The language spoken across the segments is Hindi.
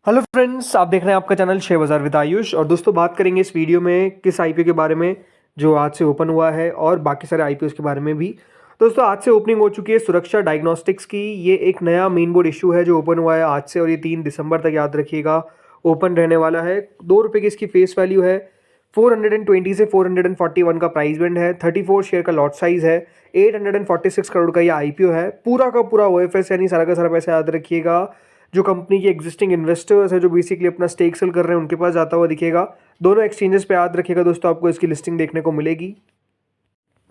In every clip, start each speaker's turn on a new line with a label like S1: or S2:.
S1: हेलो फ्रेंड्स, आप देख रहे हैं आपका चैनल शेयर बाजार विद आयुष। और दोस्तों, बात करेंगे इस वीडियो में किस आईपीओ के बारे में जो आज से ओपन हुआ है और बाकी सारे आईपीओ के बारे में भी। दोस्तों, आज से ओपनिंग हो चुकी है सुरक्षा डायग्नोस्टिक्स की। ये एक नया मेन बोर्ड इशू है जो ओपन हुआ है आज से, और ये 3 दिसंबर तक, याद रखिएगा, ओपन रहने वाला है। ₹2 की इसकी फेस वैल्यू है। 420 से 441 का प्राइस बैंड है। 34 शेयर का लॉट साइज है। 846 करोड़ का ये आईपीओ है। पूरा का पूरा ओएफएस, यानी सारा का सारा पैसा, याद रखिएगा, जो कंपनी के एग्जिस्टिंग इन्वेस्टर्स है जो बेसिकली अपना स्टेक सेल कर रहे हैं उनके पास जाता हुआ दिखेगा। दोनों एक्सचेंजेस पे, याद रखिएगा दोस्तों, आपको इसकी लिस्टिंग देखने को मिलेगी।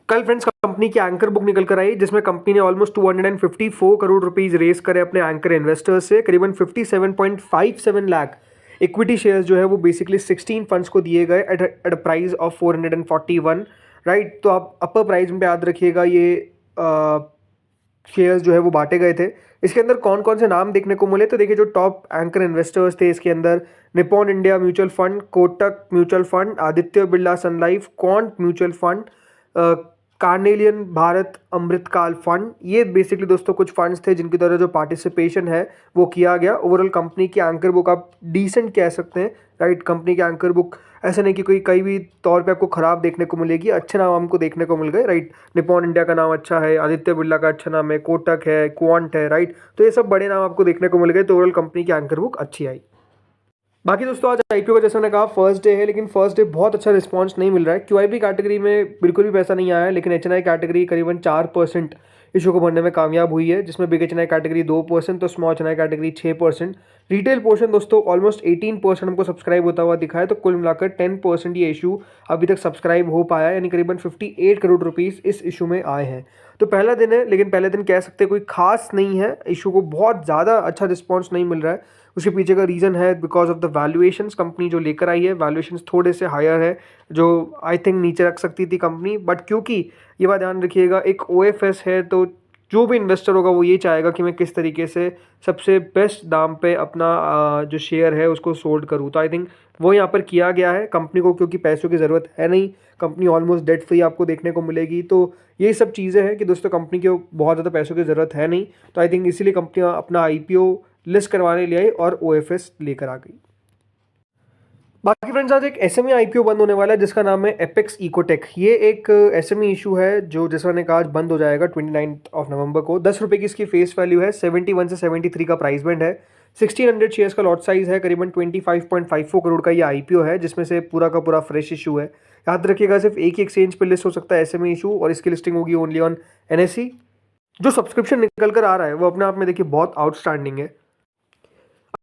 S1: कल फ्रेंड्स, कंपनी की एंकर बुक निकल कर आई जिसमें कंपनी ने ऑलमोस्ट 254 करोड़ रुपीज रेस करे अपने एंकर इन्वेस्टर्स से। करीबन 57.57 लाख इक्विटी शेयर्स जो है वो बेसिकली 16 फंड्स को दिए गए at a price of 441, right. तो आप अपर प्राइस में याद रखिएगा ये शेयर्स जो है वो बांटे गए थे। इसके अंदर कौन कौन से नाम देखने को मिले, तो देखिए, जो टॉप एंकर इन्वेस्टर्स थे इसके अंदर: Nippon India mutual fund, Kotak mutual fund, Aditya Birla Sun Life, quant mutual fund, Carnelian Bharat Amritkaal fund. ये बेसिकली दोस्तों कुछ फंड्स थे जिनकी तरह जो पार्टिसिपेशन है वो किया गया। ओवरऑल कंपनी की एंकर बुक आप डिसेंट कह सकते हैं, राइट। कंपनी की एंकर बुक ऐसा नहीं कि कोई कहीं भी तौर पे आपको खराब देखने को मिलेगी। अच्छे नाम हमको देखने को मिल गए, राइट। निप्पॉन इंडिया का नाम अच्छा है, आदित्य बिरला का अच्छा नाम है, कोटक है, क्वांट है, राइट। तो ये सब बड़े नाम आपको देखने को मिल गए। तो ओवरऑल कंपनी की एंकर बुक अच्छी आई। बाकी दोस्तों, आज आईपीओ का जैसे मैंने कहा फर्स्ट डे है, लेकिन फर्स्ट डे बहुत अच्छा रिस्पांस नहीं मिल रहा है। क्यूआईबी कैटेगरी में बिल्कुल भी पैसा नहीं आया है, लेकिन एचएनआई कैटेगरी करीबन 4% इशू को भरने में कामयाब हुई है, जिसमें बिग एचएनआई कैटेगरी 2%, तो small HNI category 6%। Retail portion दोस्तों ऑलमोस्ट 18% हमको सब्सक्राइब होता हुआ दिखा है। तो कुल मिलाकर 10% ये इशू अभी तक सब्सक्राइब हो पाया है, यानी करीबन 58 करोड़ रुपीस इस इशू में आए हैं। तो पहला दिन है, लेकिन पहले दिन कह सकते कोई खास नहीं है। इशू को बहुत ज़्यादा अच्छा रिस्पॉन्स नहीं मिल रहा है। उसके पीछे का रीज़न है because of the valuations. Company जो लेकर आई है वैल्यूएशंस थोड़े से हायर है, जो आई थिंक नीचे रख सकती थी कंपनी। बट क्योंकि ये बात ध्यान रखिएगा, एक ओएफएस है, तो जो भी इन्वेस्टर होगा वो ये चाहेगा कि मैं किस तरीके से सबसे बेस्ट दाम पे अपना जो शेयर है उसको सोल्ड करूँ। तो आई थिंक वो यहाँ पर किया गया है कंपनी को, क्योंकि पैसों की ज़रूरत है नहीं। कंपनी ऑलमोस्ट डेट फ्री आपको देखने को मिलेगी। तो ये सब चीज़ें हैं कि दोस्तों कंपनी को बहुत ज़्यादा पैसों की ज़रूरत है नहीं। तो आई थिंक इसीलिए कंपनी अपना आईपीओ लिस्ट करवाने ले आई और ओएफएस लेकर आ गई। बाकी फ्रेंड्स, आज एक एसएमई आईपीओ बंद होने वाला है जिसका नाम है एपेक्स इकोटेक। ये एक एसएमई इशू है जो, जैसा मैंने कहा, आज बंद हो जाएगा 29 नवंबर को। ₹10 की इसकी फेस वैल्यू है। 71 से 73 का प्राइस बैंड है। 1600 शेयर्स का लॉट साइज है। करीबन 25.54 करोड़ का ये आईपीओ है, जिसमें से पूरा का पूरा फ्रेश इशू है। याद रखिएगा, सिर्फ एक ही एक्सचेंज पर लिस्ट हो सकता है एसएमई इशू, और इसकी लिस्टिंग होगी ओनली ऑन एनएसई। जो सब्सक्रिप्शन निकल कर आ रहा है वो अपने आप में देखिए बहुत आउटस्टैंडिंग है।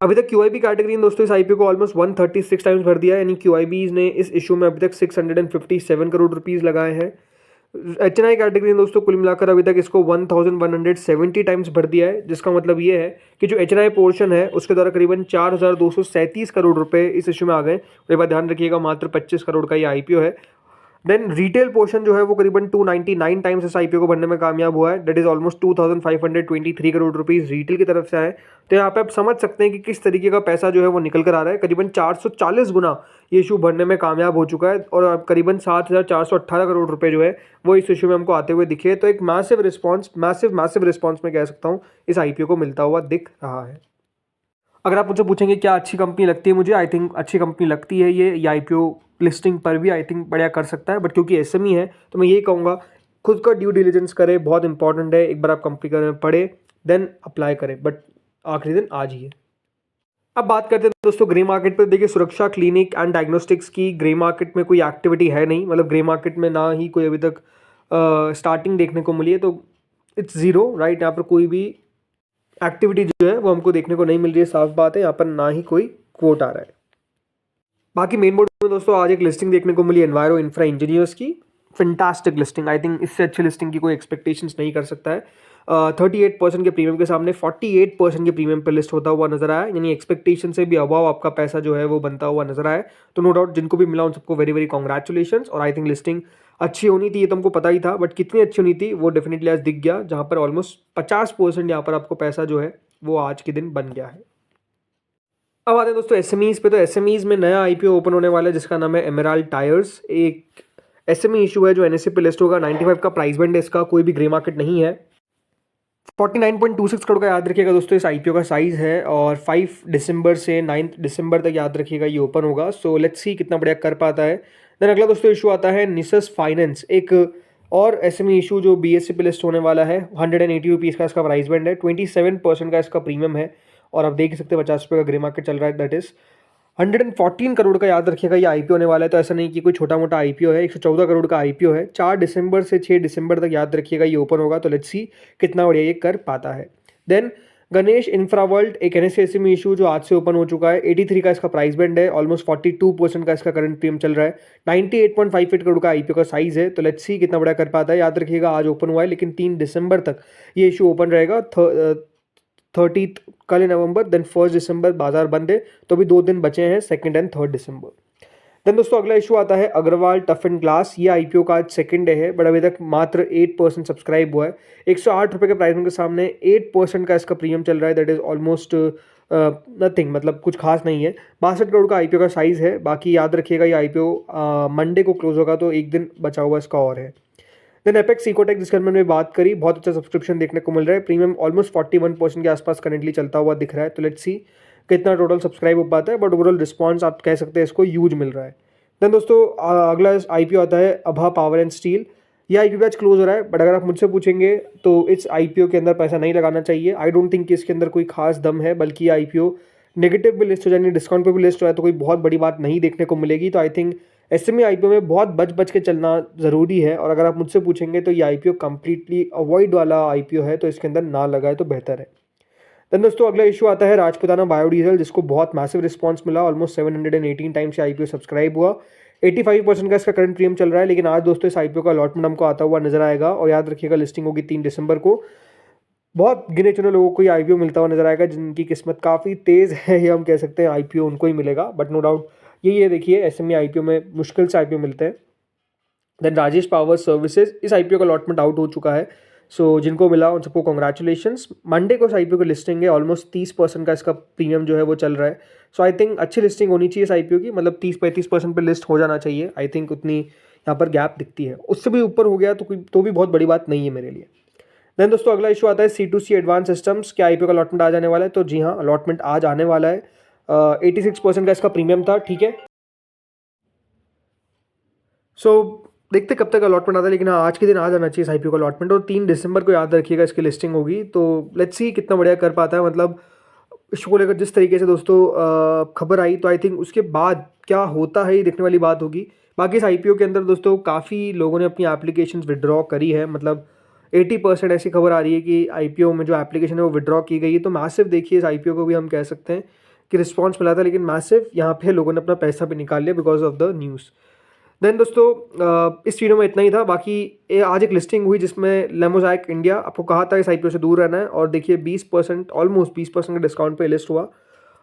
S1: अभी तक क्यूआईबी कैटेगरी ने दोस्तों इस आईपीओ को ऑलमोस्ट 136 टाइम्स भर दिया है, यानी क्यूआईबीज ने इस इशू में अभी तक 657 करोड़ रुपीस लगाए हैं। एचएनआई कैटेगरी ने दोस्तों कुल मिलाकर अभी तक इसको 1170 टाइम्स भर दिया है, जिसका मतलब ये है कि जो एचएनआई पोर्शन है उसके द्वारा करीबन 4237 करोड़ रुपए इस इशू में आ गए। और ये बात ध्यान रखिएगा, मात्र 25 करोड़ का ये आईपीओ है। देन रिटेल पोर्शन जो है वो करीबन 299 टाइम्स इस आईपीओ को भरने में कामयाब हुआ है। That is almost 2523 crore rupees retail की तरफ से आए। तो यहाँ पे आप समझ सकते हैं कि किस तरीके का पैसा जो है वो निकल कर आ रहा है। करीबन 440 गुना ये इशू भरने में कामयाब हो चुका है, और अब करीबन 7418 करोड़ रुपए जो है वो इस इशू में हमको आते हुए दिखे। तो एक मैसिव रिस्पॉन्स मैं कह सकता हूँ इस आईपीओ को मिलता हुआ दिख रहा है। अगर आप मुझसे पूछेंगे क्या अच्छी कंपनी लगती है मुझे, आई थिंक अच्छी कंपनी लगती है ये आईपीओ लिस्टिंग पर भी आई थिंक बढ़िया कर सकता है। बट क्योंकि एसएमई है तो मैं यही कहूँगा, खुद का ड्यू डिलिजेंस करें, बहुत इंपॉर्टेंट है। एक बार आप कंपनी के बारे में पढ़े, देन अप्लाई करें। बट आखिरी दिन आज ही है। अब बात करते हैं दोस्तों ग्रे मार्केट पर। देखिए, सुरक्षा क्लिनिक एंड डायग्नोस्टिक्स की ग्रे मार्केट में कोई एक्टिविटी है नहीं। मतलब ग्रे मार्केट में ना ही कोई अभी तक स्टार्टिंग देखने को मिली है, तो इट्स ज़ीरो, राइट। यहाँ पर कोई भी एक्टिविटी जो है वो हमको देखने को नहीं मिल रही है, साफ बात है। यहाँ पर ना ही कोई क्वोट आ रहा है। बाकी मेन बोर्ड में दोस्तों आज एक लिस्टिंग देखने को मिली एनवायरो इंफ्रा इंजीनियर्स की। फैंटास्टिक लिस्टिंग, आई थिंक इससे अच्छी लिस्टिंग की कोई एक्सपेक्टेशंस नहीं कर सकता है। 38% के प्रीमियम के सामने 48% के प्रीमियम पर लिस्ट होता हुआ नजर आया, यानी एक्सपेक्टेशन से भी अबाव आपका पैसा जो है वो बनता हुआ नजर आया। तो नो डाउट जिनको भी मिला उन सबको वेरी वेरी कॉन्ग्रेचुलेशन। और आई थिंक लिस्टिंग अच्छी होनी थी, ये तो हमको पता ही था, बट कितनी अच्छी होनी थी वो डेफिनेटली आज दिख गया, जहां पर ऑलमोस्ट 50% यहाँ पर आपको पैसा जो है वो आज के दिन बन गया है। अब आते हैं दोस्तों एसएमईज पे। तो एसएमईज में नया आईपीओ ओपन होने वाला है जिसका नाम है एमराल्ड टायर्स। एक एसएमई इशू है जो एनएसई पे लिस्ट होगा। 95 का प्राइस बैंड है इसका, कोई भी ग्रे मार्केट नहीं है। 49.26 करोड़ का याद रखिएगा दोस्तों इस आईपीओ का साइज़ है, और 5 दिसंबर से 9 दिसंबर तक याद रखिएगा ये ओपन होगा। सो लेट्स सी कितना बढ़िया कर पाता है। देन अगला दोस्तों इशू आता है निसस फाइनेंस, एक और एसएमई इशू जो बीएससी पे लिस्ट होने वाला है। 180 रुपीज़ का इसका प्राइस बैंड है, 27% का इसका प्रीमियम है, और आप देख सकते हैं 50 रुपये का ग्रे मार्केट चल रहा है। दैट इज़ 114 करोड़ का याद रखिएगा ये आईपीओ होने वाला है। तो ऐसा नहीं कि कोई छोटा मोटा आईपीओ है, 114 करोड़ का आईपीओ है। 4 दिसंबर से 6 दिसंबर तक याद रखिएगा ये ओपन होगा। तो लेट्स सी कितना बढ़िया ये कर पाता है। देन गणेश इंफ्रावर्ल्ड, एक एनएससी इशू जो आज से ओपन हो चुका है। 83 का इसका प्राइस बैंड है, ऑलमोस्ट 42% का इसका करंट प्रीमियम चल रहा है। 98.58 करोड़ का आईपीओ का साइज है। तो लेट्स सी कितना बड़ा कर पाता है। याद रखिएगा आज ओपन हुआ है, लेकिन 3 दिसंबर तक ये इशू ओपन रहेगा। 30 कल नवंबर, देन 1 दिसंबर बाजार बंद है, तो भी 2 दिन बचे हैं, 2 एंड 3 दिसंबर। देन दोस्तों अगला इशू आता है अग्रवाल टफ एंड ग्लास। ये आईपीओ का आज सेकंड डे है, बट अभी तक मात्र 8% सब्सक्राइब हुआ है। 108 रुपये के प्राइस के सामने 8% का इसका प्रीमियम चल रहा है। दैट इज ऑलमोस्ट नथिंग, मतलब कुछ खास नहीं है। 62 करोड़ का आईपीओ का साइज है। बाकी याद रखिएगा ये आईपीओ मंडे को क्लोज होगा, तो एक दिन बचा हुआ इसका और है। देन एपेक्स इकोटेक, जिसके मैंने बात करी, बहुत अच्छा सब्सक्रिप्शन देखने को मिल रहा है। प्रीमियम ऑलमोस्ट 41% के आसपास करंटली चलता हुआ दिख रहा है। तो लेट्स सी कितना टोटल सब्सक्राइब हो पाता है, बट ओवरऑल रिस्पॉन्स आप कह सकते हैं इसको यूज मिल रहा है। देन दोस्तों अगला आईपीओ आता है अभा पावर एंड स्टील। ये आईपीओ आज क्लोज हो रहा है, बट अगर आप मुझसे पूछेंगे तो इस आईपीओ के अंदर पैसा नहीं लगाना चाहिए। आई डोंट थिंक कि इसके अंदर कोई खास दम है, बल्कि ये आईपीओ नेगेटिव भी लिस्ट हो जाए, डिस्काउंट पे भी लिस्ट हो जाए, तो कोई बहुत बड़ी बात नहीं देखने को मिलेगी। तो आई थिंक एसएमई आईपीओ में बहुत बच बच के चलना ज़रूरी है, और अगर आप मुझसे पूछेंगे तो ये आईपीओ कंप्लीटली अवॉइड वाला आईपीओ है, तो इसके अंदर ना लगाए तो बेहतर है। देन दोस्तों अगला इशू आता है राजपुताना बायोडीजल, जिसको बहुत मैसिव रिस्पांस मिला। ऑलमोस्ट 718 टाइम्स से आईपीओ सब्सक्राइब हुआ। 85% का इसका करंट प्रीमियम चल रहा है, लेकिन आज दोस्तों इस आईपीओ का अलॉटमेंट हमको आता हुआ नजर आएगा। और याद रखिएगा लिस्टिंग होगी 3 दिसंबर को। बहुत गिने चुने लोगों को ये आईपीओ मिलता हुआ नजर आएगा, जिनकी किस्मत काफ़ी तेज़ है, ये हम कह सकते हैं। आईपीओ उनको ही मिलेगा, बट नो डाउट ये देखिए एसएमई आईपीओ में मुश्किल से आईपीओ मिलते हैं। देन राजेश पावर सर्विसेज, इस आईपीओ का अलॉटमेंट आउट हो चुका है। सो जिनको मिला उन सबको कॉन्ग्रेचुलेशंस। मंडे को इस आईपीओ की लिस्टिंग है, ऑलमोस्ट 30% का इसका प्रीमियम जो है वो चल रहा है। सो आई थिंक अच्छी लिस्टिंग होनी चाहिए इस आईपीओ की, मतलब 30-35% पे लिस्ट हो जाना चाहिए। आई थिंक उतनी यहाँ पर गैप दिखती है, उससे भी ऊपर हो गया तो भी बहुत बड़ी बात नहीं है मेरे लिए। देन दोस्तों अगला इशू आता है C2C एडवांस सिस्टम्स, क्या आईपीओ का अलॉटमेंट आ जाने वाला है? तो जी हाँ, अलॉटमेंट आज आने वाला है। 86% का इसका प्रीमियम था, ठीक है। सो देखते कब तक अलॉटमेंट आता है, लेकिन हाँ आज के दिन आ जाना चाहिए इस आईपीओ का अलॉटमेंट। और 3 दिसंबर को याद रखिएगा इसकी लिस्टिंग होगी। तो लेट्स सी कितना बढ़िया कर पाता है। मतलब इसको लेकर जिस तरीके से दोस्तों खबर आई, तो आई थिंक उसके बाद क्या होता है ये देखने वाली बात होगी। बाकी इस आईपीओ के अंदर दोस्तों काफ़ी लोगों ने अपनी एप्लीकेशन विड्रॉ करी है। मतलब 80% ऐसी खबर आ रही है कि आईपीओ में जो एप्लीकेशन है वो विड्रॉ की गई है। तो मैसिव देखिए इस आईपीओ को भी हम कह सकते हैं कि रिस्पॉन्स मिला था, लेकिन मैसिव यहाँ पे लोगों ने अपना पैसा भी निकाल लिया because of the news. Then दोस्तों इस वीडियो में इतना ही था। बाकी आज एक लिस्टिंग हुई जिसमें लेमोज़ाइक इंडिया, आपको कहा था इस आईपीओ से दूर रहना है, और देखिए 20% ऑलमोस्ट 20% का डिस्काउंट पे लिस्ट हुआ।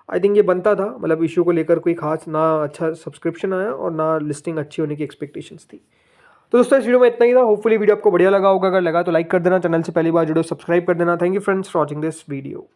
S1: आई थिंक ये बनता था, मतलब इशू को लेकर कोई खास ना अच्छा सब्सक्रिप्शन आया और ना लिस्टिंग अच्छी होने की एक्सपेक्टेशंस थी। तो दोस्तों इस वीडियो में इतना ही था। होपफुली वीडियो आपको बढ़िया लगा होगा। अगर लगा तो लाइक कर देना, चैनल से पहली बार जुड़ो सब्सक्राइब कर देना। Thank you friends for watching this video.